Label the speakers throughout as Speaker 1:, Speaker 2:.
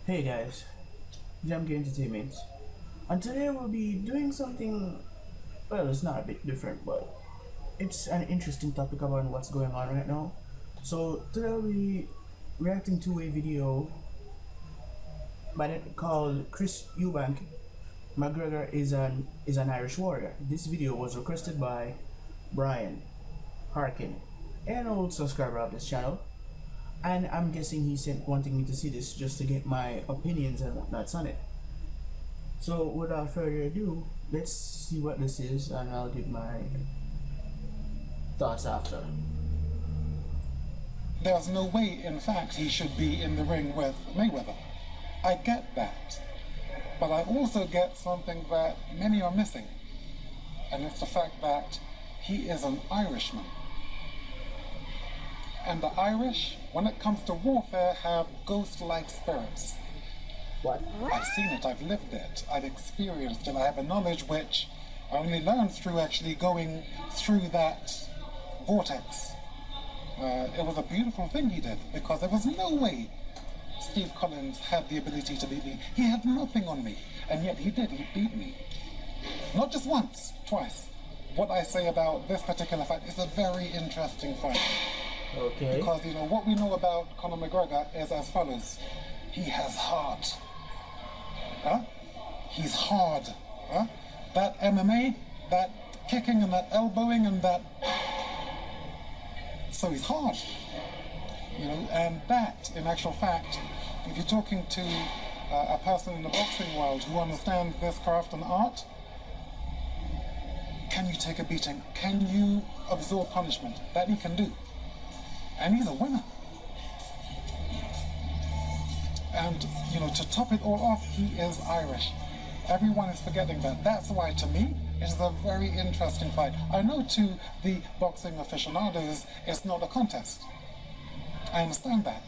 Speaker 1: Hey guys, Jamke Entertainment, and today we'll be doing something. Well, it's not a bit different, but it's an interesting topic about what's going on right now. So today we'll be reacting to a video called "Chris Eubank McGregor is an Irish warrior." This video was requested by Brian Harkin, an old subscriber of this channel, and I'm guessing he sent wanting me to see this just to get my opinions and whatnots on it. So without further ado, let's see what this is and I'll give my thoughts after.
Speaker 2: There's no way, in fact, he should be in the ring with Mayweather. I get that. But I also get something that many are missing. And it's the fact that he is an Irishman. And the Irish, when it comes to warfare, have ghost-like spirits.
Speaker 1: What?
Speaker 2: I've seen it, I've lived it, I've experienced it, I have a knowledge which I only learned through actually going through that vortex. It was a beautiful thing he did, because there was no way Steve Collins had the ability to beat me. He had nothing on me, and yet he did, he beat me. Not just once, twice. What I say about this particular fight is a very interesting fight.
Speaker 1: Okay.
Speaker 2: Because, what we know about Conor McGregor is as follows. He has heart. Huh? He's hard. Huh? That MMA, that kicking and that elbowing and that... So he's hard. And that, in actual fact, if you're talking to a person in the boxing world who understands this craft and art, can you take a beating? Can you absorb punishment? That he can do. And he's a winner. And, to top it all off, he is Irish. Everyone is forgetting that. That's why, to me, it is a very interesting fight. I know to the boxing aficionados, it's not a contest. I understand that.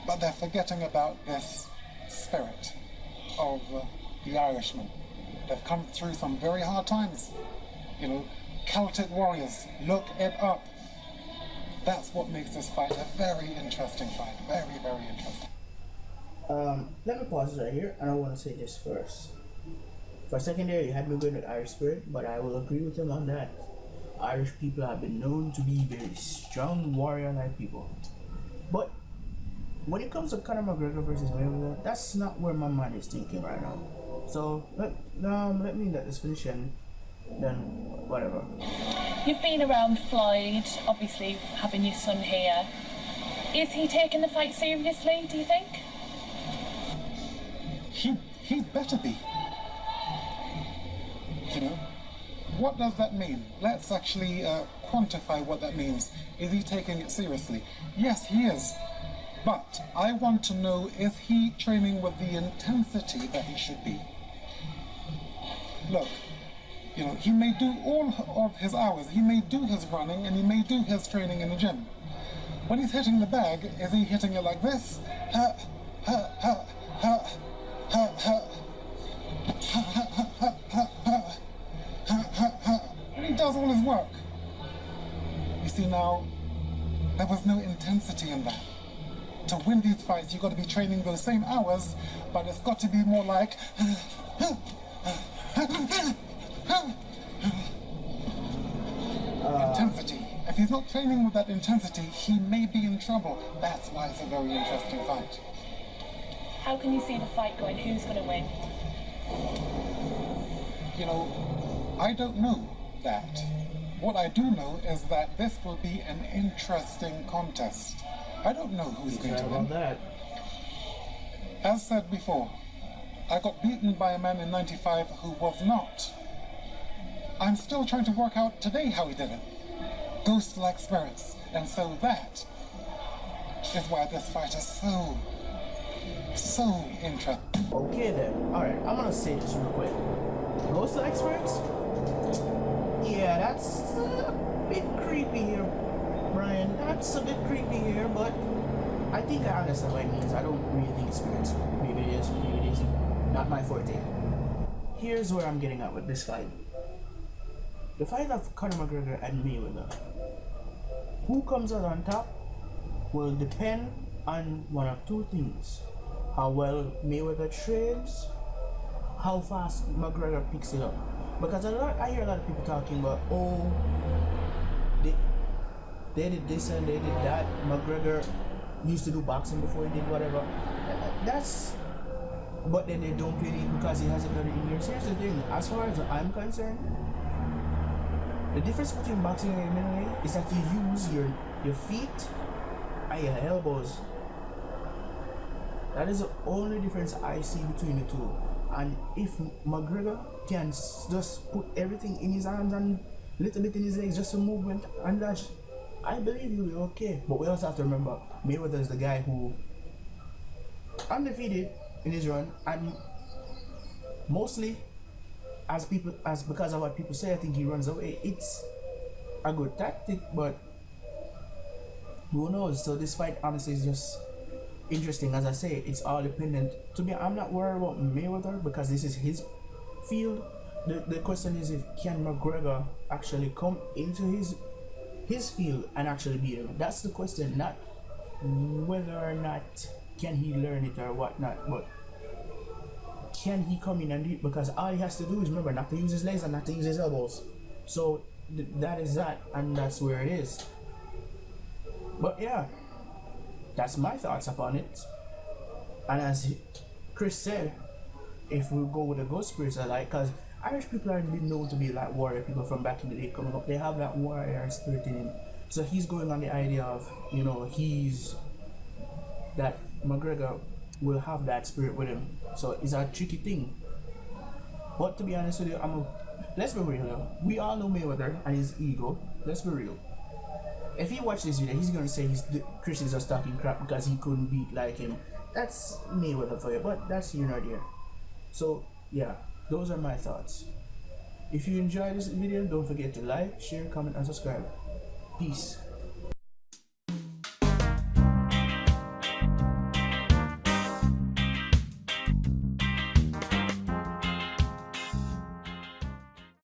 Speaker 2: But they're forgetting about this spirit of the Irishman. They've come through some very hard times. Celtic warriors, look it up. That's what makes this fight a very interesting fight. Very, very interesting.
Speaker 1: Let me pause right here, and I want to say this first. For a second there, you had me going with Irish spirit, but I will agree with him on that. Irish people have been known to be very strong, warrior-like people. But when it comes to Conor McGregor versus Mayweather, that's not where my mind is thinking right now. So let me let this finish and then whatever.
Speaker 3: You've been around Floyd, obviously having your son here. Is he taking the fight seriously, do you think?
Speaker 2: He better be. What does that mean? Let's actually quantify what that means. Is he taking it seriously? Yes, he is. But I want to know, is he training with the intensity that he should be? Look, he may do all of his hours, he may do his running, and he may do his training in the gym. When he's hitting the bag, is he hitting it like this? And he does all his work. You see now, there was no intensity in that. To win these fights, you've got to be training those same hours, but it's got to be more like... intensity. If he's not training with that intensity, he may be in trouble. That's why it's a very interesting fight.
Speaker 3: How can you see the fight going? Who's going to win?
Speaker 2: I don't know that. What I do know is that this will be an interesting contest. I don't know who's going to win.
Speaker 1: That.
Speaker 2: As said before, I got beaten by a man in '95 who was not. I'm still trying to work out today how he did it. Ghost-like spirits. And so that is why this fight is so interesting.
Speaker 1: Okay then. Alright, I'm gonna say this real quick. Ghost-like spirits? Yeah, that's a bit creepy here, Brian. That's a bit creepy here, but I think I understand what it means. I don't really think it's spirits. Maybe it is, maybe it isn't. Not my forte. Here's where I'm getting at with this fight. The fight of Conor McGregor and Mayweather. Who comes out on top will depend on one of two things. how well Mayweather trains, how fast McGregor picks it up. Because I hear a lot of people talking about, oh, they did this and they did that. McGregor used to do boxing before he did whatever. That's, but then they don't pay it because he hasn't done it in years. Here's the thing, as far as I'm concerned, the difference between boxing and MMA is that you use your feet and your elbows. That is the only difference I see between the two. And if McGregor can just put everything in his hands and a little bit in his legs, just a movement and that, I believe he'll be okay. But we also have to remember, Mayweather is the guy who undefeated in his run, and mostly because of what people say, I think he runs away. It's a good tactic, but who knows? So this fight honestly is just interesting. As I say, it's all dependent. To me, I'm not worried about Mayweather because this is his field. The question is, if can McGregor actually come into his field and actually beat him? That's the question, not whether or not can he learn it or whatnot, but can he come in and do it? Because all he has to do is remember not to use his legs and not to use his elbows. So that is that, and that's where it is. But yeah, that's my thoughts upon it. And as Chris said, if we go with the ghost spirits, I like, because Irish people are known to be like warrior people from back in the day coming up. They have that warrior spirit in him. So he's going on the idea of, you know, that McGregor will have that spirit with him. So it's a tricky thing. But to be honest with you, let's be real. We all know Mayweather and his ego. Let's be real. If he watch this video, he's gonna say Chris is just talking crap because he couldn't beat like him. That's Mayweather for you, but that's here nor there. So yeah, those are my thoughts. If you enjoyed this video, don't forget to like, share, comment, and subscribe. Peace.